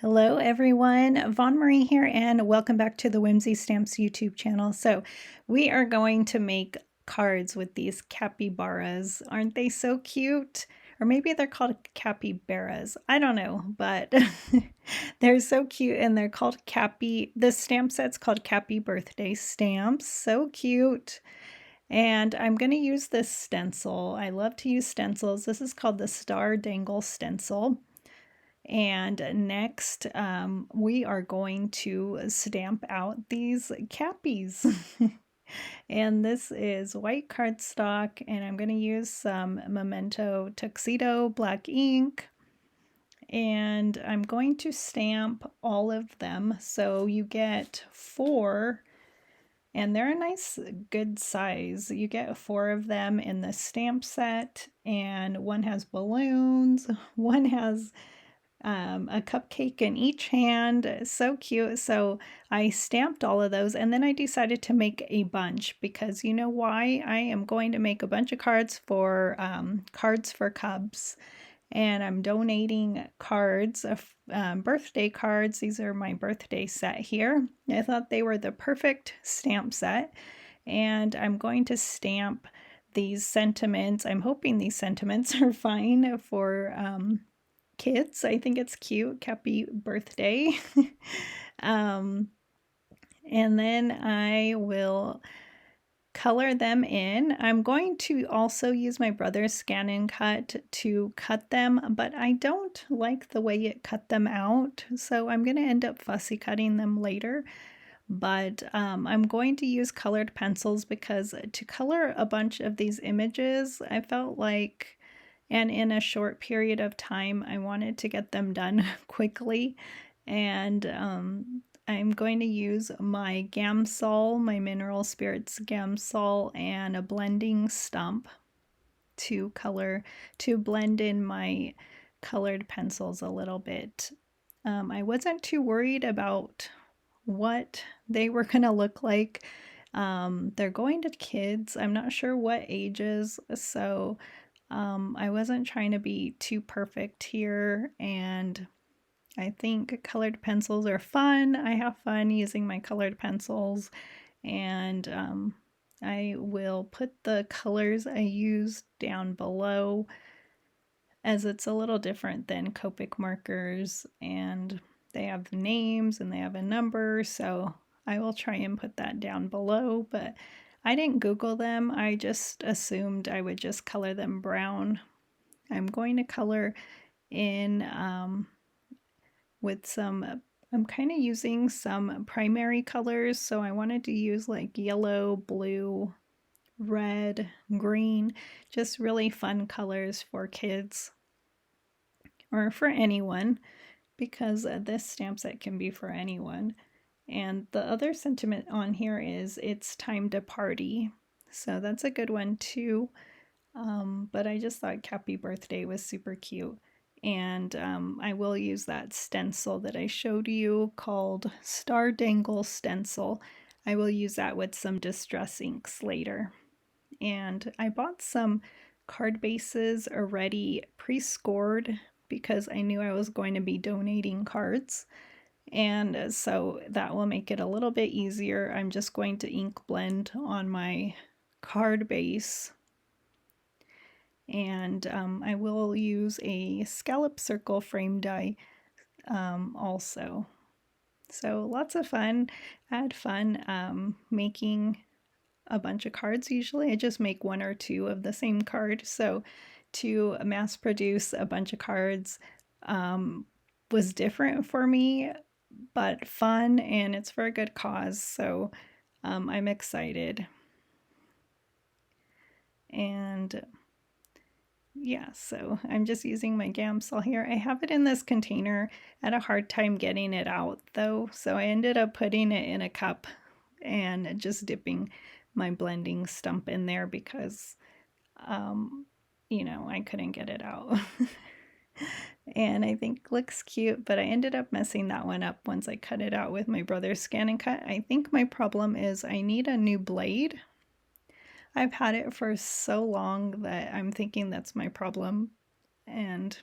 Hello everyone, Von Marie here and welcome back to the Whimsy Stamps YouTube channel. So we are going to make cards with these capybarras. Aren't they so cute? Or maybe they're called capybarras. I don't know, but they're so cute and they're called Cappy. This stamp set's called Cappy Birthday Stamps. So cute. And I'm going to use this stencil. I love to use stencils. This is called the Star Dangle Stencil. And next, we are going to stamp out these cappies. And this is white cardstock, and I'm going to use some Memento Tuxedo black ink. And I'm going to stamp all of them. So you get 4, and they're a nice, good size. You get 4 of them in the stamp set, and one has balloons, one has a cupcake in each hand. So cute. So I stamped all of those and then I decided to make a bunch because you know why? I am going to make a bunch of cards for Cubs, and I'm donating cards, birthday cards. These are my birthday set here. I thought they were the perfect stamp set, and I'm going to stamp these sentiments. I'm hoping these sentiments are fine for kids. I think it's cute. Cappy birthday. And then I will color them in. I'm going to also use my brother's scan and cut to cut them, but I don't like the way it cut them out, so I'm going to end up fussy cutting them later. But I'm going to use colored pencils because to color a bunch of these images, I felt like, and in a short period of time, I wanted to get them done quickly. And I'm going to use my Gamsol, my Mineral Spirits Gamsol, and a blending stump to blend in my colored pencils a little bit. I wasn't too worried about what they were going to look like. They're going to kids. I'm not sure what ages, so I wasn't trying to be too perfect here, and I think colored pencils are fun. I have fun using my colored pencils, and I will put the colors I used down below, as it's a little different than Copic markers, and they have names and they have a number, so I will try and put that down below, but I didn't Google them. I just assumed I would just color them brown. I'm going to color in with some, I'm kind of using some primary colors, so I wanted to use like yellow, blue, red, green, just really fun colors for kids or for anyone, because this stamp set can be for anyone. And the other sentiment on here is it's time to party. So that's a good one too. But I just thought Cappy Birthday was super cute. And I will use that stencil that I showed you called Star Dangle Stencil. I will use that with some distress inks later. And I bought some card bases already pre-scored because I knew I was going to be donating cards. And so that will make it a little bit easier. I'm just going to ink blend on my card base. And I will use a scallop circle frame die also. So lots of fun. I had fun making a bunch of cards. Usually I just make 1 or 2 of the same card. So to mass produce a bunch of cards was different for me, but fun, and it's for a good cause. So I'm excited. And yeah, so I'm just using my Gamsol here. I have it in this container. I had a hard time getting it out though, so I ended up putting it in a cup and just dipping my blending stump in there because, you know, I couldn't get it out. And I think looks cute, but I ended up messing that one up once I cut it out with my brother's scan and cut. I think my problem is I need a new blade. I've had it for so long that I'm thinking that's my problem, and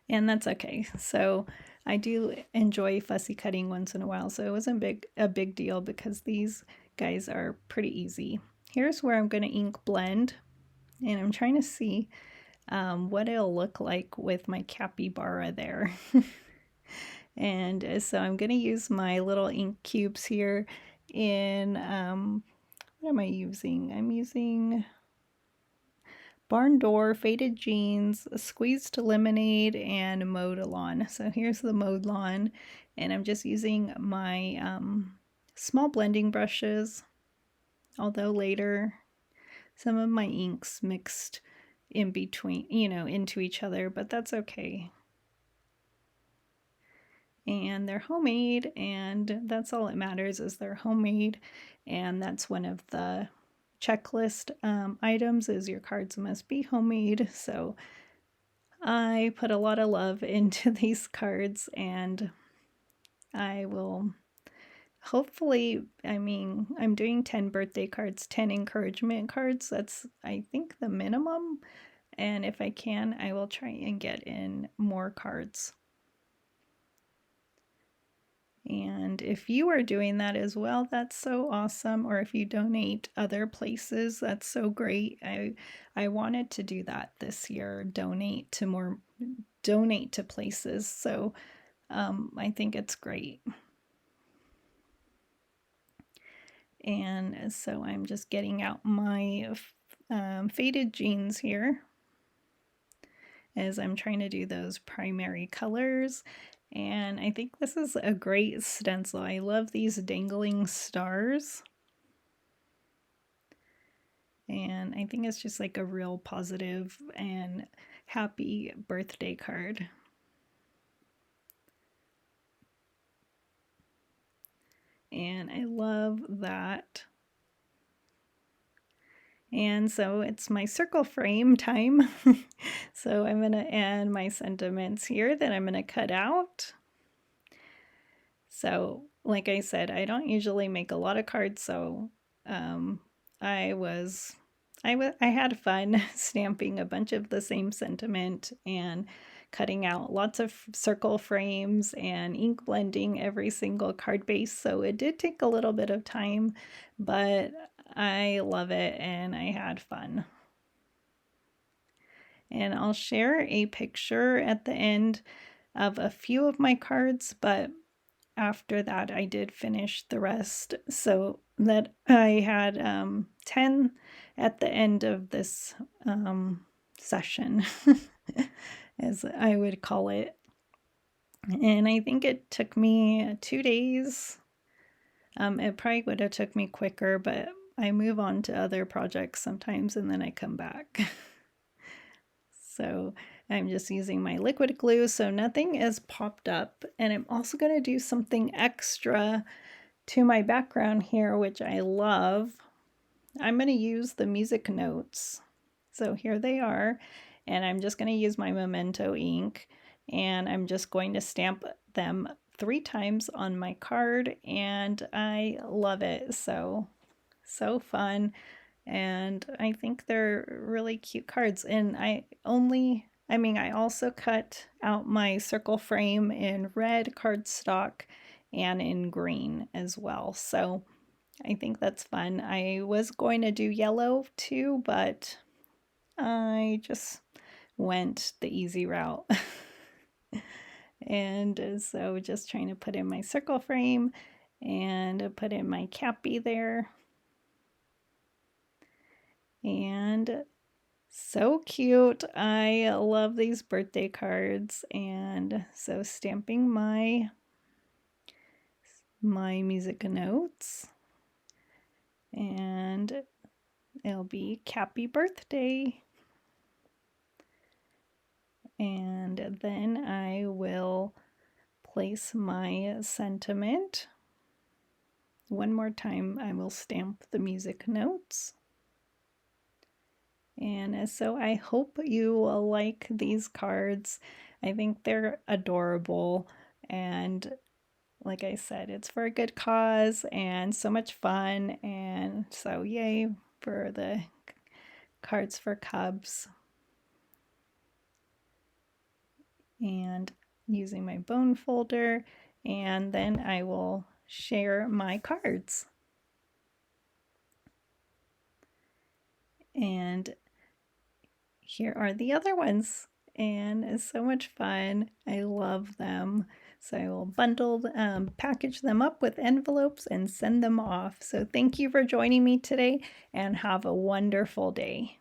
that's okay. So I do enjoy fussy cutting once in a while, so it wasn't a big deal because these guys are pretty easy. Here's where I'm going to ink blend, and I'm trying to see what it'll look like with my Cappybarra there. And so I'm going to use my little ink cubes here in, what am I using? I'm using Barn Door, Faded Jeans, Squeezed Lemonade, and Mowed Lawn. So here's the Mowed Lawn, and I'm just using my small blending brushes, although later some of my inks mixed in between, into each other, but that's okay. And they're homemade, and that's all that matters is they're homemade, and that's one of the checklist items is your cards must be homemade. So I put a lot of love into these cards, and I will hopefully, I'm doing 10 birthday cards, 10 encouragement cards. That's, I think, the minimum. And if I can, I will try and get in more cards. And if you are doing that as well, that's so awesome. Or if you donate other places, that's so great. I wanted to do that this year, donate to places. So I think it's great. And so I'm just getting out my faded jeans here as I'm trying to do those primary colors. And I think this is a great stencil. I love these dangling stars. And I think it's just like a real positive and happy birthday card. And I love that. And so it's my circle frame time. So I'm going to add my sentiments here that I'm going to cut out. So like I said, I don't usually make a lot of cards, so I had fun stamping a bunch of the same sentiment and cutting out lots of circle frames and ink blending every single card base. So it did take a little bit of time, but I love it and I had fun. And I'll share a picture at the end of a few of my cards, but after that I did finish the rest, so that I had 10 at the end of this session, as I would call it. And I think it took me 2 days. It probably would have took me quicker, but I move on to other projects sometimes and then I come back. So I'm just using my liquid glue so nothing is popped up. And I'm also going to do something extra to my background here, which I love. I'm going to use the music notes. So here they are. And I'm just going to use my Memento ink. And I'm just going to stamp them 3 times on my card. And I love it. So fun. And I think they're really cute cards. And I also cut out my circle frame in red cardstock and in green as well. So I think that's fun. I was going to do yellow too, but I just went the easy route. And so just trying to put in my circle frame and put in my Cappy there. And so cute. I love these birthday cards. And so stamping my music notes. And it'll be Cappy Birthday. And then I will place my sentiment. One more time, I will stamp the music notes. And so I hope you will like these cards. I think they're adorable. And like I said, it's for a good cause and so much fun. And so yay for the cards for Cubs. And using my bone folder, and then I will share my cards. And here are the other ones, and it's so much fun. I love them. So I will package them up with envelopes and send them off. So thank you for joining me today, and have a wonderful day.